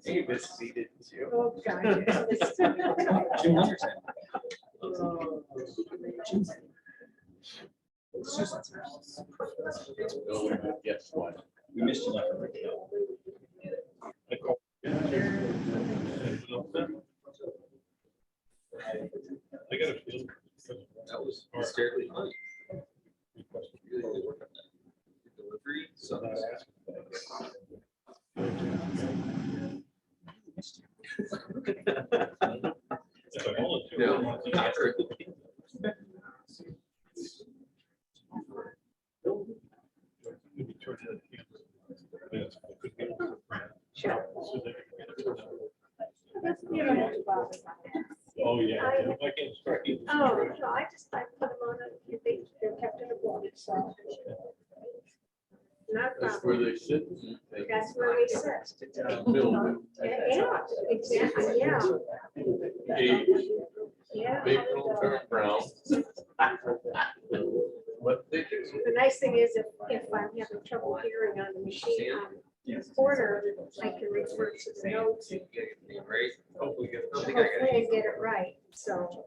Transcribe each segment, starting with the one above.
Davis seated too. Oh, God. Yes. Jim Wonderson. Yes, what? We missed you like a I got a feeling. That was hysterically funny. Really good work on that. Delivery, so. No, not really. You don't have to bother. Oh, yeah. I- If I can't start eating. Oh, no, I put them on, they're kept in a box, so. Not a That's where problem. they sit. That's where we sit. Build Yeah, exactly, yeah. Age, Yeah. big little turn brown. What they do. The nice thing is if I'm having trouble hearing on the machine, quarter, I can refer to the notes and Hopefully get. hopefully get it right, so.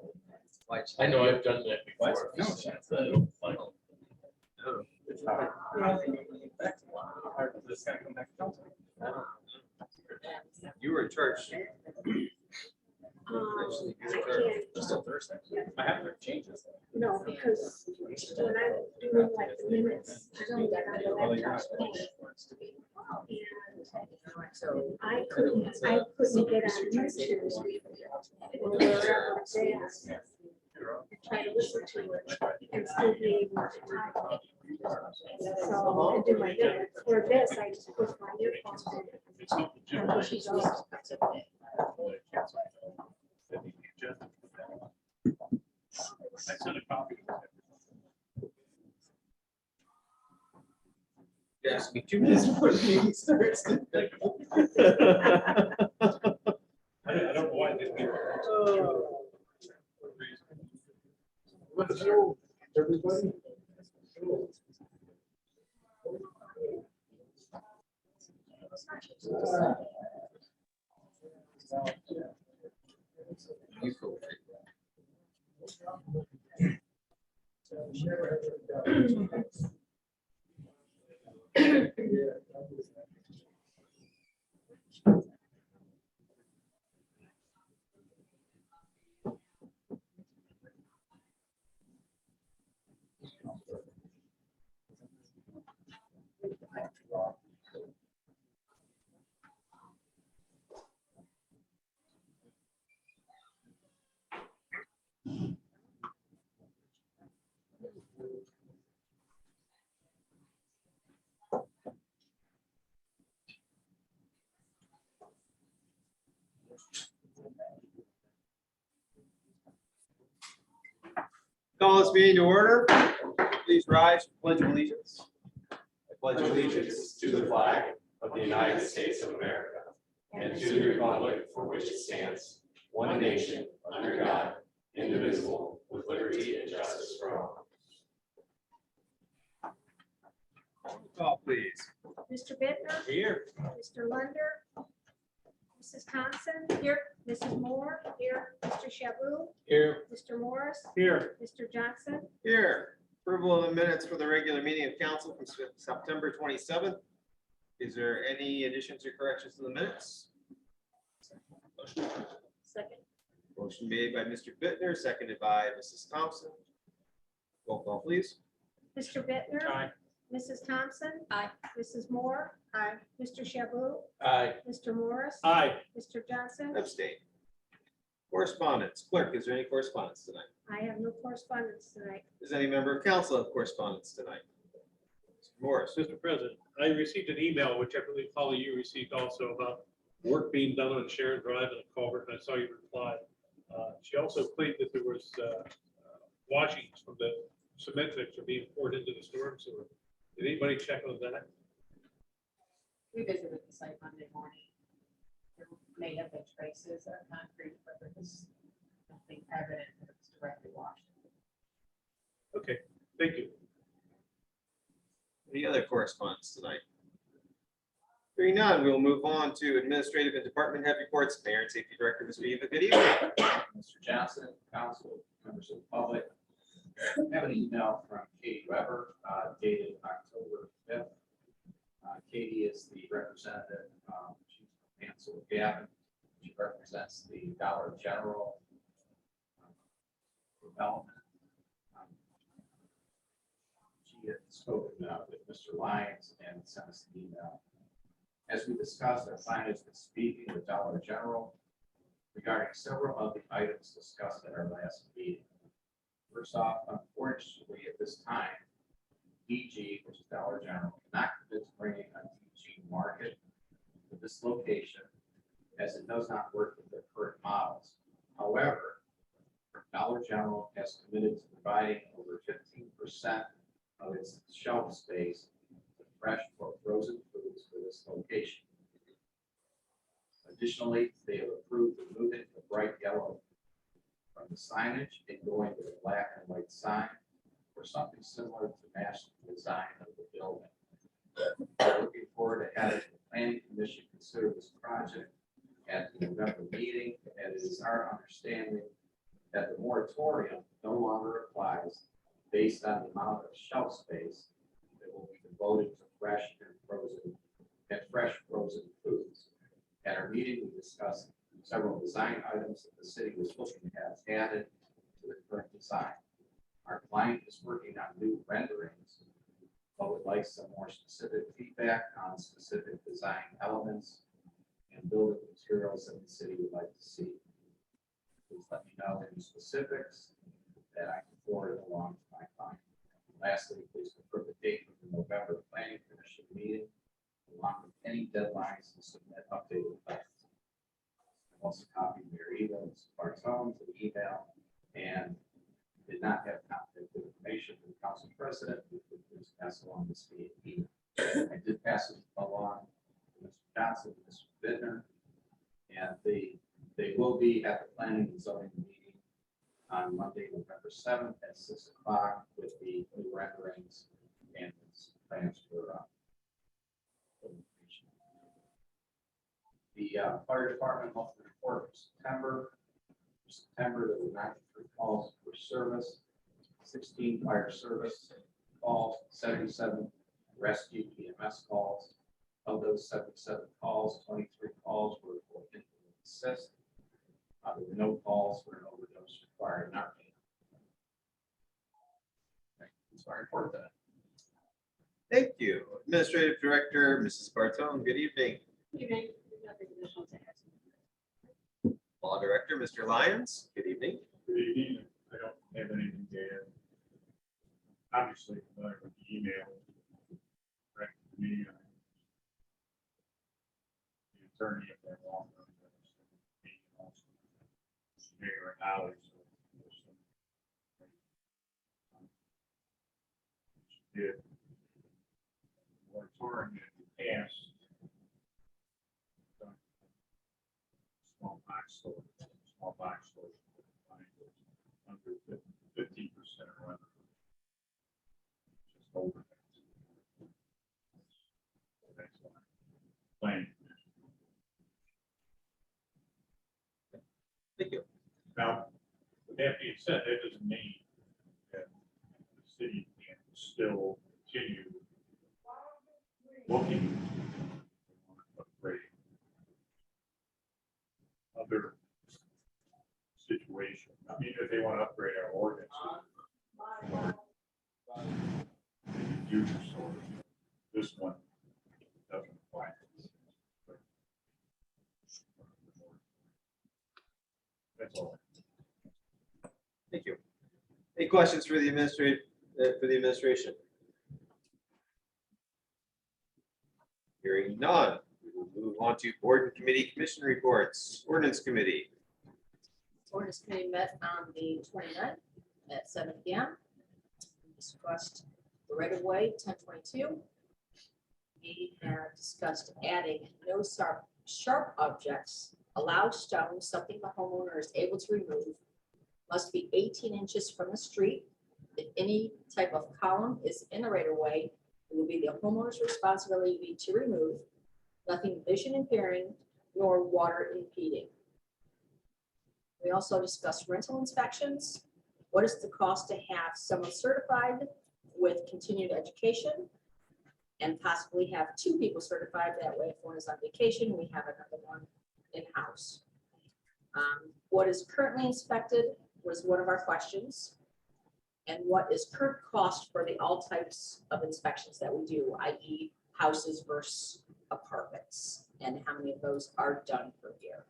I know I've done that before. No, That's the final. It's hard. Hard for this guy to come back. You were in charge. I can't, Just till Thursday. I haven't heard changes. no, because when I'm doing like the minutes, I don't get on the Oh, you're laptop. not. And I couldn't get on YouTube. Or wherever it's at. Try to listen to it and still be able to type. So I do my minutes. For this, I just put my earphones in. And push it off. I sent a copy. Yes, me 2 minutes before the meeting starts. I don't know why they do Everybody. Call this meeting to order. Please rise for pledge of allegiance. I pledge Allegiance to the flag of the United States of America and to the republic for which it stands, one nation, under God, indivisible, with liberty and justice for all. Call, please. Mr. Bittner, Here. Mr. Lunder, Mrs. Thompson, here, Mrs. Moore, here, Mr. Shaboo, Here. Mr. Morris, Here. Mr. Johnson, Here. Approval of the minutes for the regular meeting of council from September 27th. Is there any additions or corrections to the minutes? second, Motion made by Mr. Bittner, seconded by Mrs. Thompson. Roll call, please. Mr. Bittner. Aye. Mrs. Thompson. Aye. Mrs. Moore. Aye. Mr. Shaboo, Aye. Mr. Morris. Aye. Mr. Johnson. Abstain. Correspondence. Clerk, is there any correspondence tonight? I have no correspondence tonight. Does any member of council have correspondence tonight? Mr. Morris. Mr. President, I received an email, which I believe Holly, you received also, about work being done on Sharon Drive and a culvert, and I saw your reply. She also claimed that there was washings from the cement mix are being poured into the storm sewer. Did anybody check on that? We visited the site Monday morning. There may have been traces of concrete, but there was nothing evident that it was directly washed. Okay, thank you. Any other correspondence tonight? Hearing none, we'll move on to administrative and department head reports. Mayor and Safety Director, Mr. Eva, good evening. Mr. Johnson, council, members of the public. I have an email from Katie Weber dated October 5th. Katie is the representative, she's from Mansell Gavin. She represents the Dollar General development. She had spoken with Mr. Lyons and sent us an email. As we discussed, our client has been speaking with Dollar General regarding several of the items discussed at our last meeting. First off, unfortunately, at this time, DG, which is Dollar General, cannot commit to bringing a DG Market to this location as it does not work with their current models. However, Dollar General has committed to providing over 15% of its shelf space to fresh or frozen foods for this location. Additionally, they have approved removing the bright yellow from the signage and going to the black and white sign or something similar to match the design of the building. We're looking forward to having the planning commission consider this project at the November meeting, and it is our understanding that the moratorium no longer applies based on the amount of shelf space that will be devoted to fresh frozen foods. At our meeting, we discussed several design items that the city was looking to have added to the current design. Our client is working on new renderings, but would like some more specific feedback on specific design elements and building materials that the city would like to see. Please let me know any specifics that I can forward along to my client. Lastly, please confirm the date of the November Planning Commission meeting, along with any deadlines to submit updated plans. I also copied Mayor Eva and Bartone to the email and did not have contact information from the council president, who would please pass along this meeting. I did pass it along to Mr. Johnson, and Mr. Bittner, and they will be at the planning and zoning meeting on Monday, November 7th at 6 o'clock with the new renderings and plans for implementation. The fire department monthly report for September. For September, there were 93 calls for service, 16 fire service calls, 77 rescue EMS calls. Of those 77 calls, 23 calls were for incident assist. There were no calls for an overdose required Narcan. That's my report then. Thank you. Administrative Director, Mrs. Bartone, good evening. Evening. Nothing additional to add. Law Director, Mr. Lyons, good evening. Good evening. I don't have anything to add. Obviously, familiar with the email. Right to me, the attorney of that law firm. Mayor and Alex. Did moratorium in the past. Small box stores, under 15% or under. Just over that. So that's why. Planning. Thank you. Now, with that being said, that doesn't mean that the city can still continue looking at upgrading other situations. I mean, if they want to upgrade our ordinance, future stores, this one doesn't apply. That's all. Thank you. Any questions for the administration? Hearing none, we will move on to board and committee commission reports. Ordinance Committee. Ordinance committee met on the 29th at 7 p.m. We discussed the right of way 1022. We have discussed adding no sharp objects, allowed stone, something the homeowner is able to remove, must be 18 inches from the street. If any type of column is in the right of way, it will be the homeowner's responsibility to remove. nothing vision impairing nor water impeding. We also discussed rental inspections. What is the cost to have someone certified with continued education? And possibly have two people certified, that way if one is on vacation, we have another one in-house. What is currently inspected was one of our questions. And what is current cost for all types of inspections that we do, i.e. houses versus apartments, and how many of those are done per year.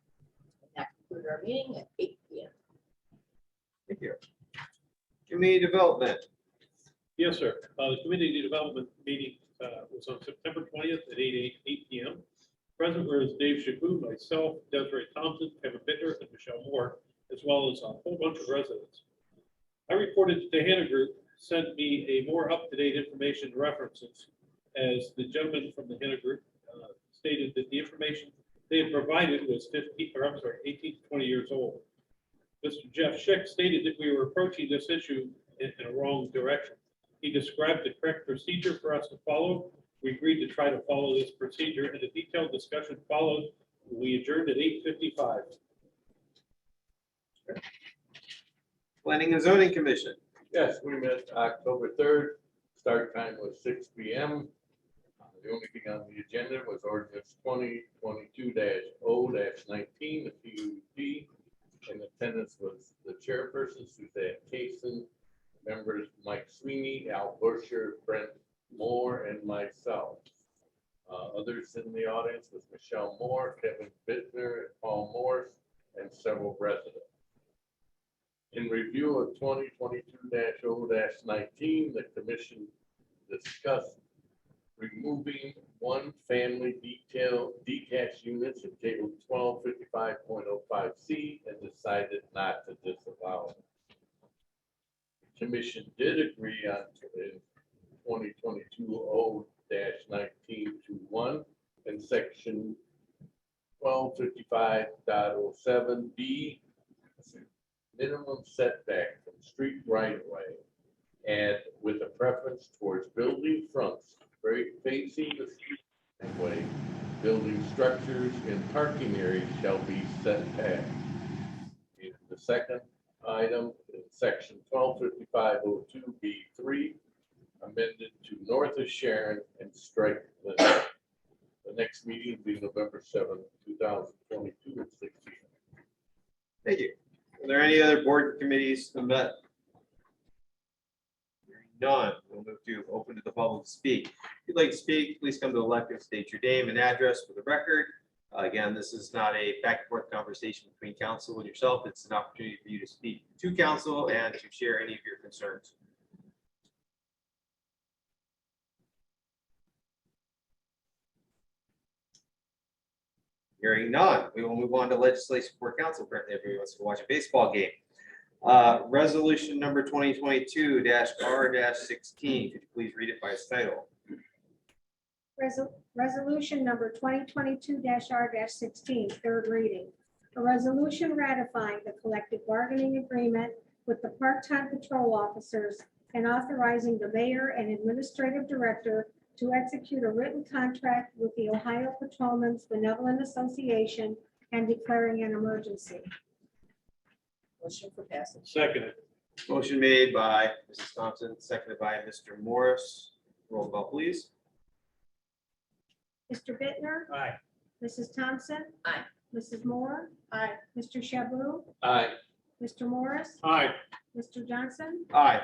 And that concluded our meeting at 8 p.m. Thank you. Community development. Yes, sir. The community development meeting was on September 20th at 8 p.m. Present were Dave Shaboo, myself, Desiree Thompson, Kevin Bittner, and Michelle Moore, as well as a whole bunch of residents. I reported the Hannah Group sent me a more up-to-date information references, as the gentleman from the Hannah Group stated that the information they had provided was 18 to 20 years old. Mr. Jeff Schick stated that we were approaching this issue in a wrong direction. He described the correct procedure for us to follow. We agreed to try to follow this procedure, and a detailed discussion followed. We adjourned at 8:55. Planning and zoning commission. Yes, we met October 3rd. Start time was 6 p.m. The only thing on the agenda was ordinance 2022-0-19, the PUD. In attendance was the chairperson, Suzanne Cason, members Mike Sweeney, Al Busher, Brent Moore, and myself. Others in the audience was Michelle Moore, Kevin Bittner, Paul Morse, and several residents. In review of 2022-0-19, the commission discussed removing one family detached units in table 1255.05C and decided not to disallow it. The commission did agree on 2022-0-19-1 in section 1255.07B, minimum setback from street right of way, and with a preference towards building fronts facing the street right of way, building structures and parking areas shall be set back. In the second item, in section 1255.02B3, amended to north of Sharon and strike the next meeting will be November 7th, 2022 at 6 p.m. Thank you. Are there any other board committees that met? Hearing none, we'll move to open to the public to speak. If you'd like to speak, please come to the lectern, state your name and address for the record. Again, this is not a back and forth conversation between council and yourself. It's an opportunity for you to speak to council and to share any of your concerns. Hearing none, we will move on to legislation for council. Apparently everybody wants to watch a baseball game. Resolution number 2022-R-16. Could you please read it by its title? Resolution number 2022-R-16, third reading. A resolution ratifying the collective bargaining agreement with the part-time patrol officers and authorizing the mayor and administrative director to execute a written contract with the Ohio Patrolmen's Benevolent Association and declaring an emergency. Motion for passage. Seconded. Motion made by Mrs. Thompson, seconded by Mr. Morris. Roll call, please. Mr. Bittner, Aye. Mrs. Thompson. Aye. Mrs. Moore. Aye. Mr. Shaboo. Aye. Mr. Morris. Aye. Mr. Johnson. Aye.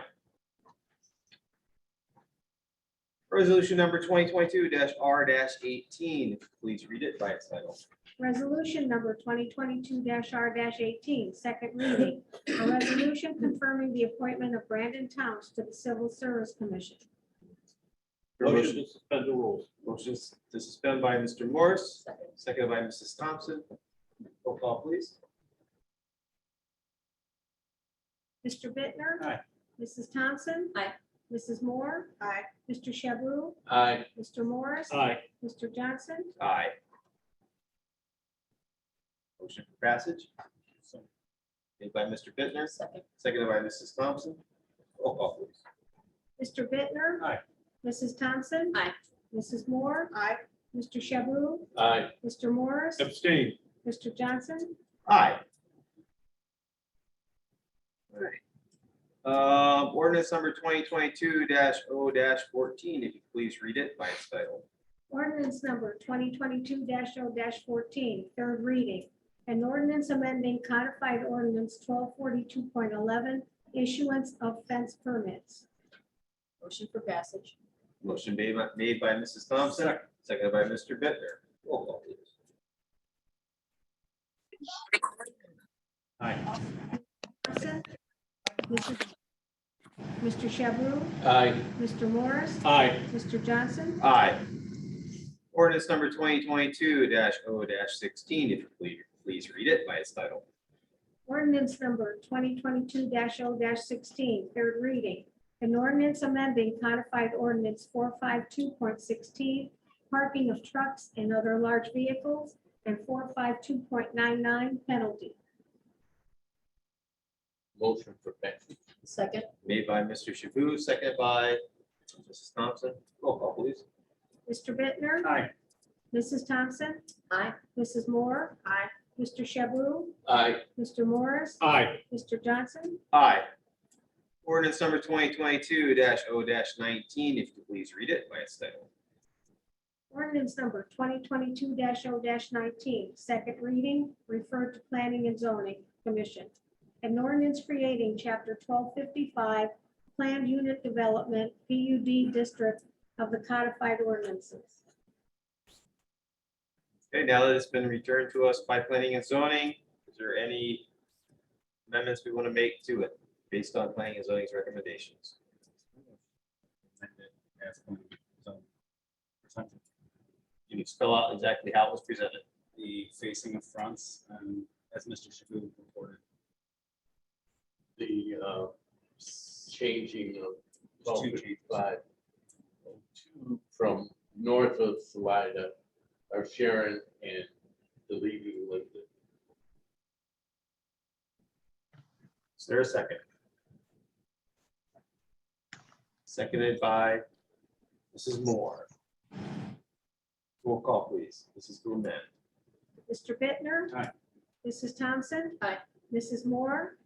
Resolution number 2022-R-18. Please read it by its title. Resolution number 2022-R-18, second reading. A resolution confirming the appointment of Brandon Towns to the Civil Service Commission. Motion to suspend the rules. Motion to suspend by Mr. Morris, Second. seconded by Mrs. Thompson. Roll call, please. Mr. Bittner. Aye. Mrs. Thompson. Aye. Mrs. Moore. Aye. Mr. Shaboo. Aye. Mr. Morris. Aye. Mr. Johnson. Aye. Motion for passage. Made by Mr. Bittner, Second. seconded by Mrs. Thompson. Roll call, please. Mr. Bittner. Aye. Mrs. Thompson. Aye. Mrs. Moore. Aye. Mr. Shaboo? Aye. Mr. Morris? Abstain. Mr. Johnson? Aye. All right. Ordinance number 2022-0-14, if you please read it by its title. Ordinance number 2022-0-14, third reading. An ordinance amending codified ordinance 1242.11, issuance of fence permits. Motion for passage. Motion made by Mrs. Thompson, seconded by Mr. Bittner. Roll call, please. Aye. Thompson? Mr. Shaboo? Aye. Mr. Morris? Aye. Mr. Johnson? Aye. Ordinance number 2022-0-16, if you please read it by its title. Ordinance number 2022-0-16, third reading. An ordinance amending codified ordinance 452.16, parking of trucks and other large vehicles, and 452.99, penalty. Motion for passage. Second. Made by Mr. Shaboo, seconded by Mrs. Thompson. Roll call, please. Mr. Bittner, Aye. Mrs. Thompson, Aye. Mrs. Moore, Mr. Shaboo, Aye. Mr. Morris, Aye. Mr. Johnson, Aye. Ordinance number 2022-0-19, if you please read it by its title. ordinance number 2022-0-19, second reading, referred to Planning and Zoning Commission. An ordinance creating chapter 1255, planned unit development, PUD district of the codified ordinances. Okay, now that it's been returned to us by planning and zoning, is there any amendments we want to make to it based on planning and zoning's recommendations? Can you spell out exactly how it was presented? The facing of fronts, as Mr. Shaboo reported. The changing of There's two changes. 1255 from north of Salida, or Sharon, and deleting Linden. Is there a second? Seconded by Mrs. Moore. Roll call, please. Mrs. Gourmet. Mr. Bittner. Aye. Mrs. Thompson. Aye. Mrs. Moore.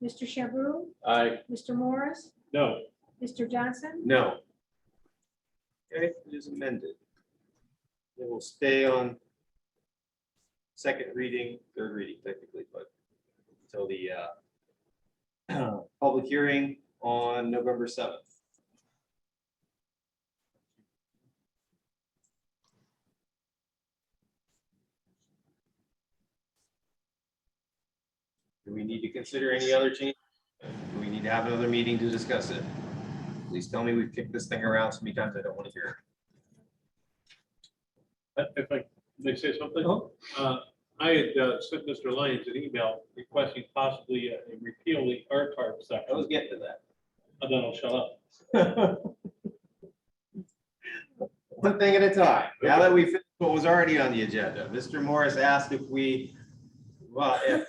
Mr. Shaboo, Aye. Mr. Morris, No. Mr. Johnson, No. Okay, it is amended. It will stay on second reading, third reading technically, but until the public hearing on November 7th. Do we need to consider any other change? Do we need to have another meeting to discuss it? Please tell me we've kicked this thing around so many times I don't want to hear If I may say something? I had sent Mr. Lyons an email requesting possibly a repeal the RTAR it. I section. was getting to that. And then I'll shut up. One thing at a time. Now that we finished what was already on the agenda, Mr. Morris asked if we wanted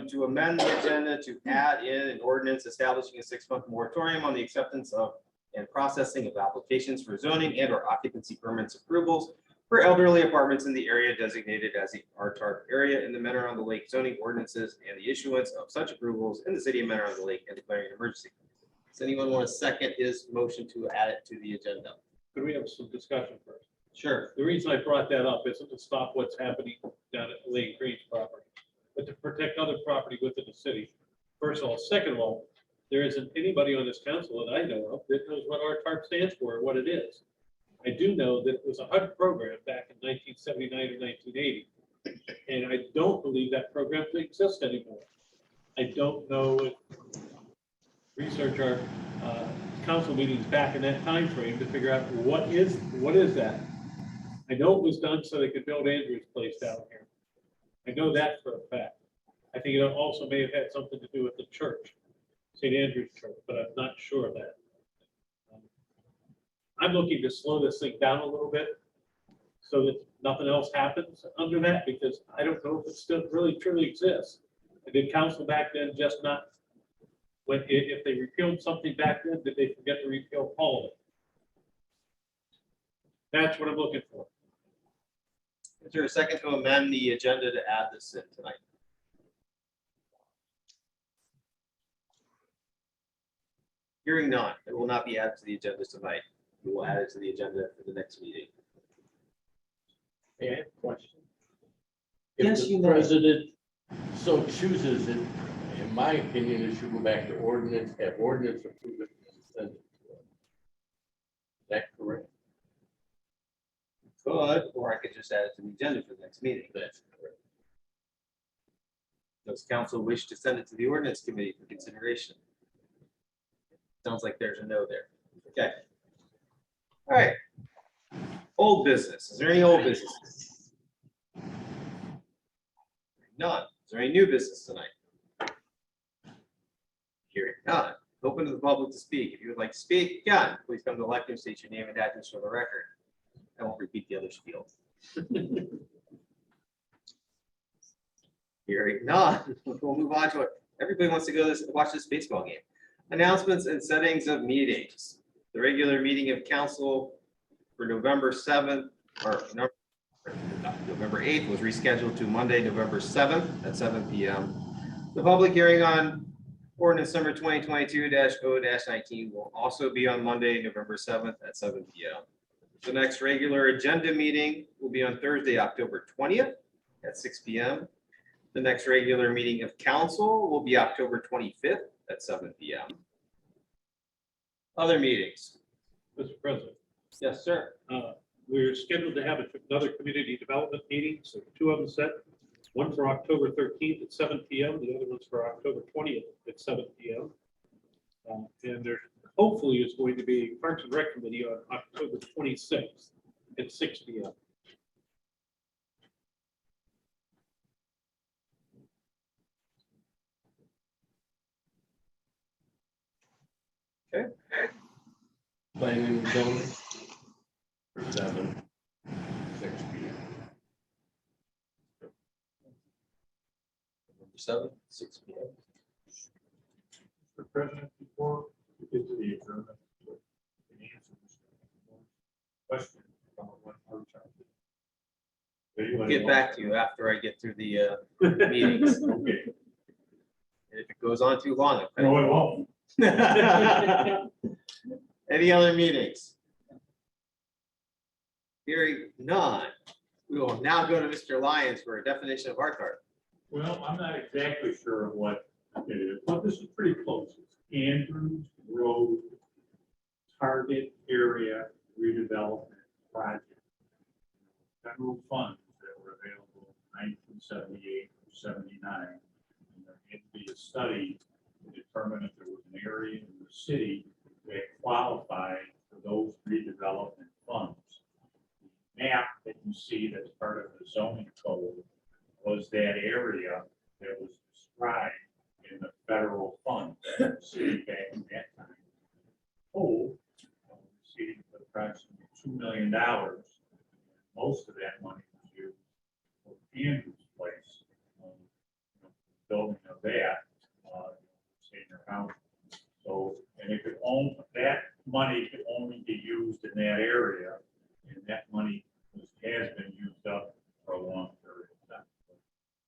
to amend the agenda to add in an ordinance establishing a 6-month moratorium on the acceptance of and processing of applications for zoning and or occupancy permits approvals for elderly apartments in the area designated as the RTARP area in the Mentor on the Lake zoning ordinances and the issuance of such approvals in the city of Mentor on the Lake and declaring an emergency. Does anyone want to second his motion to add it to the agenda? Could we have some discussion first? Sure. The reason I brought that up isn't to stop what's happening down at Lake Green's property, but to protect other property within the city. First of all. Second of all, there isn't anybody on this council that I know of that knows what RTARP stands for or what it is. I do know that it was a HUD program back in 1979 or 1980. And I don't believe that program exists anymore. I don't know if research our council meetings back in that time frame to figure out what is that. I know it was done so they could build Andrew's place down here. I know that for a fact. I think it also may have had something to do with the church, St. Andrew's Church, but I'm not sure of that. I'm looking to slow this thing down a little bit so that nothing else happens under that, because I don't know if it still really truly exists. And did council back then just not, if they repealed something back then, did they forget to repeal all of it? That's what I'm looking for. Is there a second to amend the agenda to add this in tonight? Hearing none, it will not be added to the agenda tonight. We will add it to the agenda for the next meeting. May I have a question? Yes, If you the may. president so chooses it, in my opinion, it should go back to ordinance, have ordinance approve it and send it to us. Is that correct? Could, or I could just add it to the agenda for the next meeting. That's correct. Does council wish to send it to the ordinance committee for consideration? Sounds like there's a no there. Okay. All right. Old business. Is there any old business? None. Is there any new business tonight? Hearing none. Open to the public to speak. If you would like to speak, again, please come to the lectern, state your name and address for the record. I won't repeat the other spiel. Hearing none. We'll move on to it. Everybody wants to go watch this baseball game. Announcements and settings of meetings. The regular meeting of council for November 7th or November 8th was rescheduled to Monday, November 7th at 7 p.m. The public hearing on ordinance number 2022-0-19 will also be on Monday, November 7th at 7 p.m. The next regular agenda meeting will be on Thursday, October 20th at 6 p.m. The next regular meeting of council will be October 25th at 7 p.m. Other meetings. Mr. President, Yes, sir. we're scheduled to have another community development meeting, so two of them set. One for October 13th at 7 p.m., the other one's for October 20th at 7 p.m. And there hopefully is going to be Parks and Rec Committee on October 26th at 6 p.m. Planning and zoning. For 7, 6 p.m. November 7th, 6 p.m. Mr. President, before we get to the adjournment, can you answer this question about what our time is? We'll get back to you after I get through the meetings. And Okay. if it goes on too long. I No, it won't. Any other meetings? Hearing none. We will now go to Mr. Lyons for a definition of art card. Well, I'm not exactly sure what it is, but this is pretty close. It's Andrews Road Target Area Redevelopment Project. Federal funds that were available in 1978 or 79. And there had to be a study to determine if there was an area in the city that qualified for those redevelopment funds. The map that you see that's part of the zoning code was that area that was described in the federal funds that the city back in that time. Oh, received approximately $2 million. Most of that money was used for Andrew's place, building of that, senior housing. So, and it could only, that money could only be used in that area, and that money has been used up for a long period of time.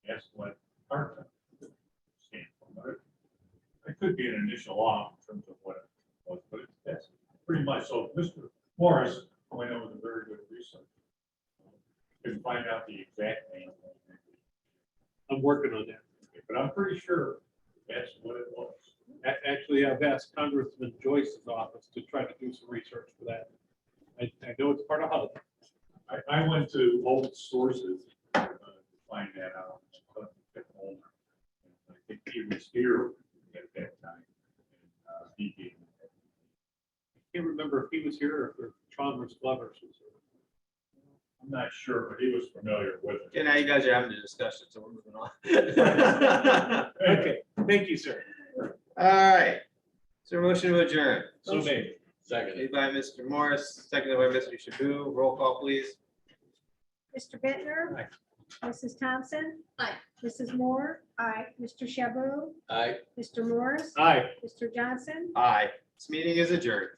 That's what part-time stands for. It could be an initial off in terms of what it was, but that's pretty much, so Mr. Morris went over the very good research. Can find out the exact name. I'm working on that. But I'm pretty sure that's what it was. Actually, I've asked Congressman Joyce's office to try to do some research for that. I know it's part of HUD. I went to old sources to find that out. I think he was here at that time. And, he gave me that. I can't remember if he was here or if Chalmers Glover was here. I'm not sure, but he was familiar with it. Okay, now you guys are having a discussion, so we're moving on. Okay, thank you, sir. All right. So motion to adjourn. So made. Second. Made by Mr. Morris, seconded by Mr. Shaboo. Roll call, please. Mr. Bittner, Aye. Mrs. Thompson. Aye. Mrs. Moore. Aye. Mr. Shaboo. Aye. Mr. Morris. Aye. Mr. Johnson. Aye. This meeting is adjourned.